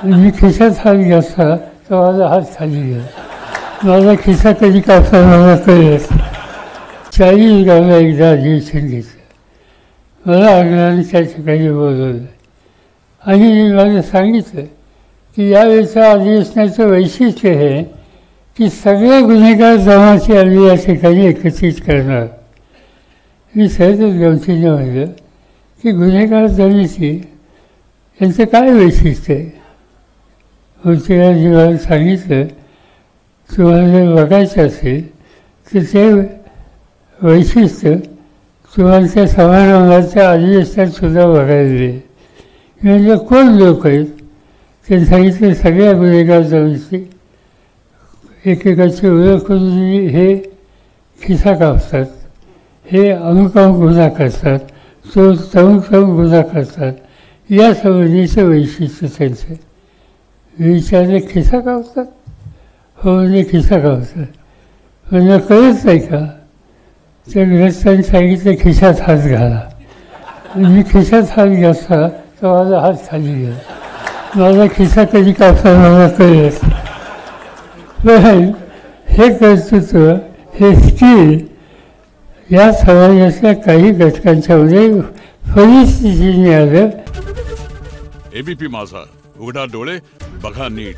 मी खिशात हात घातला तर माझा हात खाली गेला. माझा खिसा कधी कापला मला कळलंच. 40 गावला एकदा अधिवेशन घेतलं. मला आग्रहाने त्या ठिकाणी बोलवलं आणि मला सांगितलं की यावेळेच्या अधिवेशनाचं वैशिष्ट्य हे की सगळे गुन्हेगार जमाती आम्ही या ठिकाणी एकत्रित करणार. मी सहजच गमतीने म्हटलं की गुन्हेगार जमाती यांचं काय वैशिष्ट्य आहे. मूर्तिराजी मला सांगितलं तुम्हाला जर बघायचं असेल तर ते वैशिष्ट्य तुम्हाला त्या समारंभाच्या अधिवेशनात सुद्धा बघायला मिळेल. म्हणजे कोण लोक आहेत ते सांगितलं सगळ्या गुन्हेगार जमाती एकेकाची ओळख करून हे खिसा कापतात, हे अमुक अमुक गुन्हा करतात, तो तमुक तमुक गुन्हा करतात. या संबंधीचं वैशिष्ट्य त्यांचं. मी विचारले खिसा कापतात? हो म्हणजे खिसा कापतात. म्हणजे कळत नाही का? त्या ग्रस्तांनी सांगितलं खिशात हात घाला. मी खिशात हात घातला तर माझा हात खाली गेला. माझा खिसा कधी कापला मला कळलंच. पण हे कर्तृत्व, हे स्किल या समाजातल्या काही घटकांच्यामध्ये परिस्थितीने आलं. एबीपी माझा, उघडा डोळे बघा नीट.